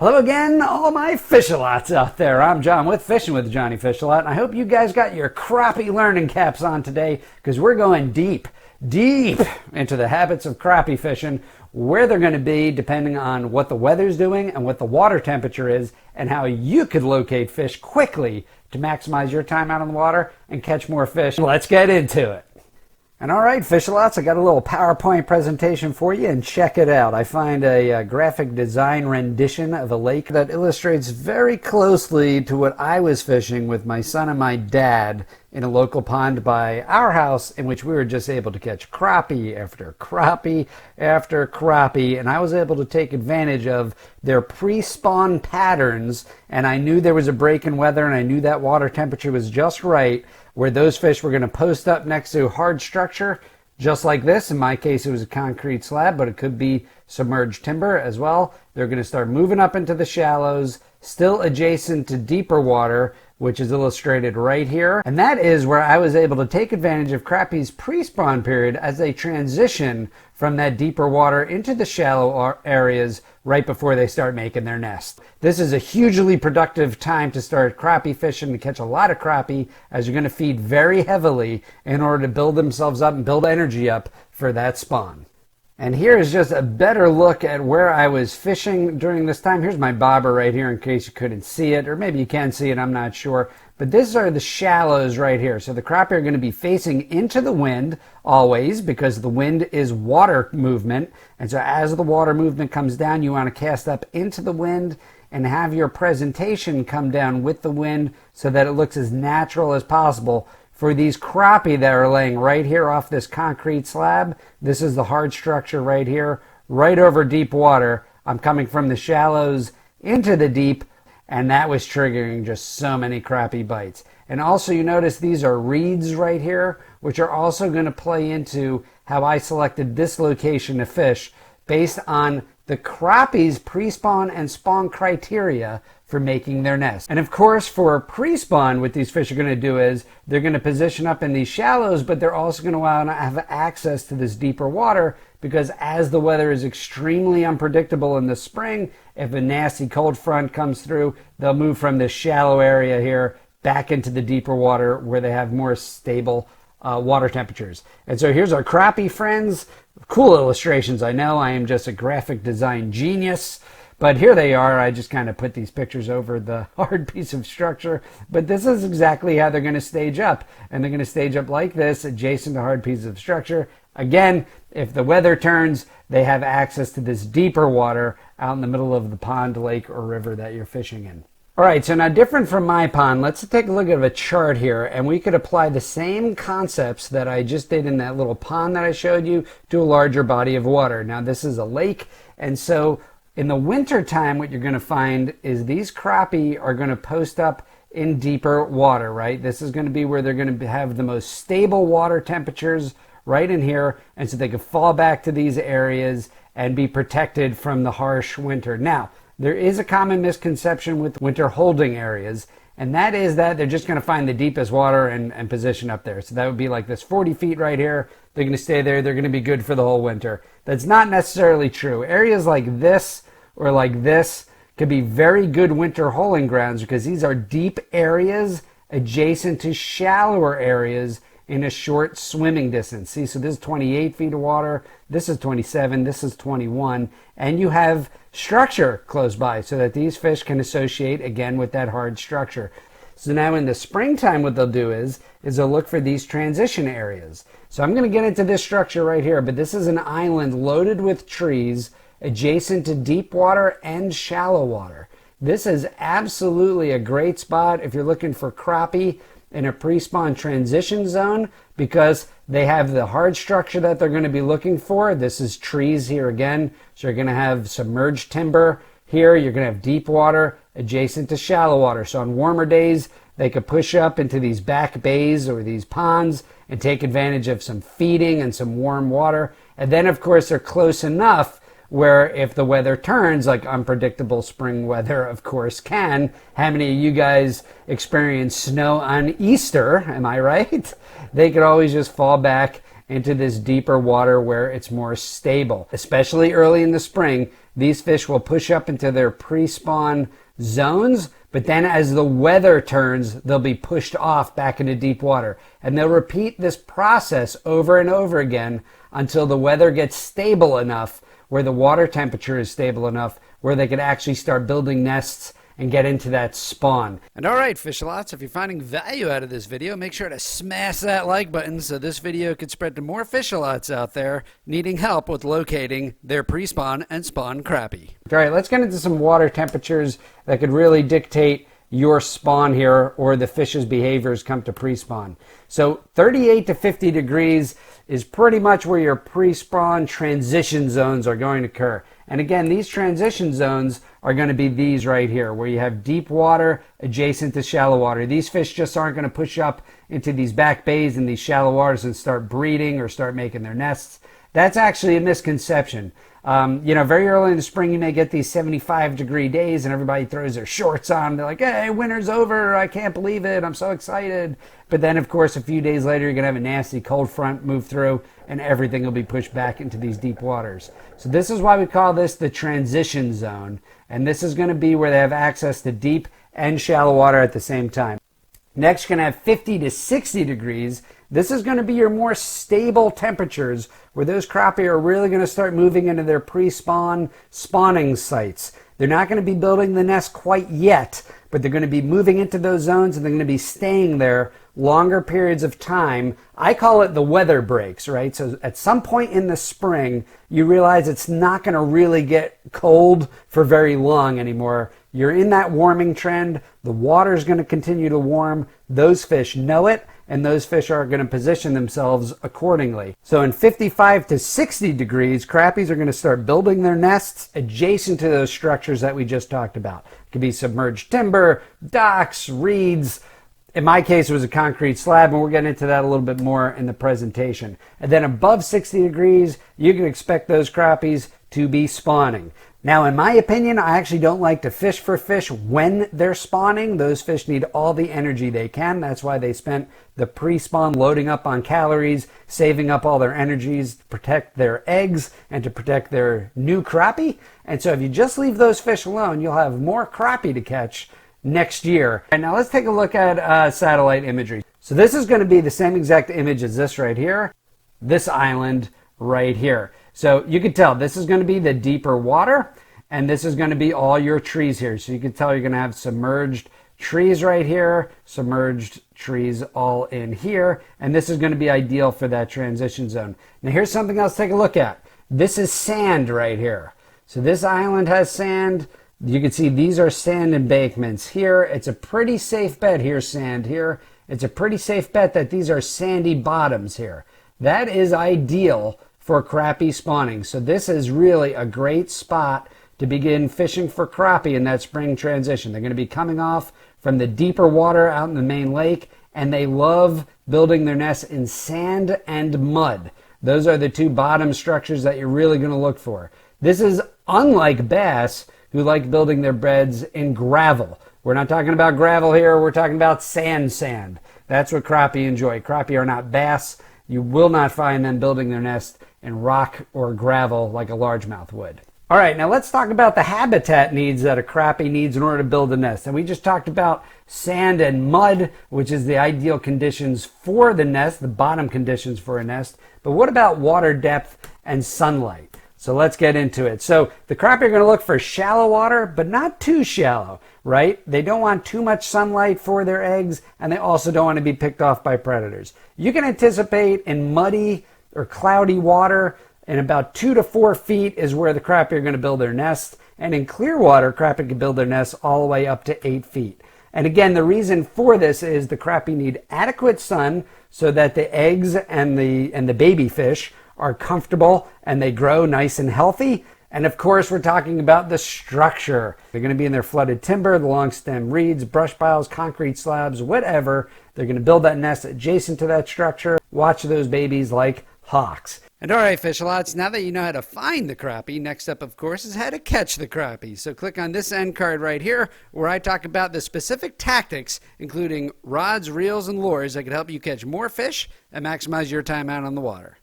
Hello again, all my fish-a-lots out there. I'm John with Fishing with Johnnyfishalot, and I hope you guys got your crappie learning caps on today, because we're going deep into the habits of crappie fishing, where they're going to be depending on what the weather's doing and what the water temperature is, and how you could locate fish quickly to maximize your time out on the water and catch more fish. Let's get into it. And all right, fish-a-lots, I got a little PowerPoint presentation for you, and check it out. I find a graphic design rendition of a lake that illustrates very closely to what I was fishing with my son and my dad in a local pond by our house, in which we were just able to catch crappie after crappie after crappie, and I was able to take advantage of their pre-spawn patterns, and I knew there was a break in weather, and I knew that water temperature was just right, where those fish were going to post up next to hard structure, just like this. In my case, it was a concrete slab, but it could be submerged timber as well. They're going to start moving up into the shallows, still adjacent to deeper water, which is illustrated right here. And that is where I was able to take advantage of crappie's pre-spawn period as they transition from that deeper water into the shallow areas right before they start making their nest. This is a hugely productive time to start crappie fishing, to catch a lot of crappie, as you're going to feed very heavily in order to build themselves up and build energy up for that spawn. And here is just a better look at where I was fishing during this time. Here's my bobber right here in case you couldn't see it, or maybe you can see it, I'm not sure. But these are the shallows right here. So the crappie are going to be facing into the wind always, because the wind is water movement. And so as the water movement comes down, you want to cast up into the wind and have your presentation come down with the wind so that it looks as natural as possible. For these crappie that are laying right here off this concrete slab, this is the hard structure right here, right over deep water. I'm coming from the shallows into the deep, and that was triggering just so many crappie bites. And also you notice these are reeds right here, which are also going to play into how I selected this location to fish based on the crappie's pre-spawn and spawn criteria for making their nest. And of course, for pre-spawn, what these fish are going to do is they're going to position up in these shallows, but they're also going to want to have access to this deeper water, because as the weather is extremely unpredictable in the spring, if a nasty cold front comes through, they'll move from this shallow area here back into the deeper water where they have more stable water temperatures. And so here's our crappie friends. Cool illustrations. I know I am just a graphic design genius, but here they are. I just kind of put these pictures over the hard piece of structure, but this is exactly how they're going to stage up. And they're going to stage up like this, adjacent to hard pieces of structure. Again, if the weather turns, they have access to this deeper water out in the middle of the pond, lake, or river that you're fishing in. All right, so now different from my pond, let's take a look at a chart here, and we could apply the same concepts that I just did in that little pond that I showed you to a larger body of water. Now this is a lake, and so in the winter time, what you're going to find is these crappie are going to post up in deeper water, right? This is going to be where they're going to have the most stable water temperatures right in here, and so they can fall back to these areas and be protected from the harsh winter. Now, there is a common misconception with winter holding areas, and that is that they're just going to find the deepest water and position up there. So that would be like this 40 feet right here. They're going to stay there. They're going to be good for the whole winter. That's not necessarily true. Areas like this or like this could be very good winter holding grounds, because these are deep areas adjacent to shallower areas in a short swimming distance. See, so this is 28 feet of water, this is 27, this is 21, and you have structure close by so that these fish can associate again with that hard structure. So now in the springtime, what they'll do is they'll look for these transition areas. So I'm going to get into this structure right here, but this is an island loaded with trees adjacent to deep water and shallow water. This is absolutely a great spot if you're looking for crappie in a pre-spawn transition zone, because they have the hard structure that they're going to be looking for. This is trees here again, so you're going to have submerged timber here. You're going to have deep water adjacent to shallow water. So on warmer days, they could push up into these back bays or these ponds and take advantage of some feeding and some warm water. And then, of course, they're close enough where if the weather turns, like unpredictable spring weather, of course, can. How many of you guys experience snow on Easter? Am I right? They could always just fall back into this deeper water where it's more stable. Especially early in the spring, these fish will push up into their pre-spawn zones, but then as the weather turns, they'll be pushed off back into deep water. And they'll repeat this process over and over again until the weather gets stable enough, where the water temperature is stable enough, where they can actually start building nests and get into that spawn. And all right, Fishalots, if you're finding value out of this video, make sure to smash that like button so this video could spread to more Fishalots out there needing help with locating their pre-spawn and spawn crappie. All right, let's get into some water temperatures that could really dictate your spawn here, or the fish's behaviors come to pre-spawn. So 38 to 50 degrees is pretty much where your pre-spawn transition zones are going to occur. And again, these transition zones are going to be these right here, where you have deep water adjacent to shallow water. These fish just aren't going to push up into these back bays in these shallow waters and start breeding or start making their nests. That's actually a misconception. Very early in the spring, you may get these 75-degree days and everybody throws their shorts on. They're like, hey, winter's over. I can't believe it. I'm so excited. But then, of course, a few days later, you're going to have a nasty cold front move through and everything will be pushed back into these deep waters. So this is why we call this the transition zone. And this is going to be where they have access to deep and shallow water at the same time. Next, you're going to have 50 to 60 degrees. This is going to be your more stable temperatures, where those crappie are really going to start moving into their pre-spawn spawning sites. They're not going to be building the nest quite yet, but they're going to be moving into those zones and they're going to be staying there longer periods of time. I call it the weather breaks, right? So at some point in the spring, you realize it's not going to really get cold for very long anymore. You're in that warming trend. The water's going to continue to warm. Those fish know it, and those fish are going to position themselves accordingly. So in 55 to 60 degrees, crappies are going to start building their nests adjacent to those structures that we just talked about. It could be submerged timber, docks, reeds. In my case, it was a concrete slab, and we're getting into that a little bit more in the presentation. And then above 60 degrees, you can expect those crappies to be spawning. Now, in my opinion, I actually don't like to fish for fish when they're spawning. Those fish need all the energy they can. That's why they spent the pre-spawn loading up on calories, saving up all their energies to protect their eggs and to protect their new crappie. And so if you just leave those fish alone, you'll have more crappie to catch next year. And now let's take a look at satellite imagery. So this is going to be the same exact image as this right here, this island right here. So you can tell this is going to be the deeper water, and this is going to be all your trees here. So you can tell you're going to have submerged trees right here, submerged trees all in here, and this is going to be ideal for that transition zone. Now here's something else to take a look at. This is sand right here. So this island has sand. You can see these are sand embankments here. It's a pretty safe bet. Here's sand here. It's a pretty safe bet that these are sandy bottoms here. That is ideal for crappie spawning. So this is really a great spot to begin fishing for crappie in that spring transition. They're going to be coming off from the deeper water out in the main lake, and they love building their nests in sand and mud. Those are the two bottom structures that you're really going to look for. This is unlike bass, who like building their beds in gravel. We're not talking about gravel here, we're talking about sand. That's what crappie enjoy. Crappie are not bass. You will not find them building their nest in rock or gravel like a largemouth would. All right, now let's talk about the habitat needs that a crappie needs in order to build a nest. And we just talked about sand and mud, which is the ideal conditions for the nest, the bottom conditions for a nest. But what about water depth and sunlight? So let's get into it. So the crappie are going to look for shallow water, but not too shallow, right? They don't want too much sunlight for their eggs, and they also don't want to be picked off by predators. You can anticipate in muddy or cloudy water, in about 2 to 4 feet is where the crappie are going to build their nest. And in clear water, crappie can build their nests all the way up to 8 feet. And again, the reason for this is the crappie need adequate sun so that the eggs and the baby fish are comfortable and they grow nice and healthy. And of course, we're talking about the structure. They're going to be in their flooded timber, the long stem reeds, brush piles, concrete slabs, whatever. They're going to build that nest adjacent to that structure. Watch those babies like hawks. And all right, Fishalots, now that you know how to find the crappie, next up, of course, is how to catch the crappie. So click on this end card right here, where I talk about the specific tactics, including rods, reels, and lures that can help you catch more fish and maximize your time out on the water.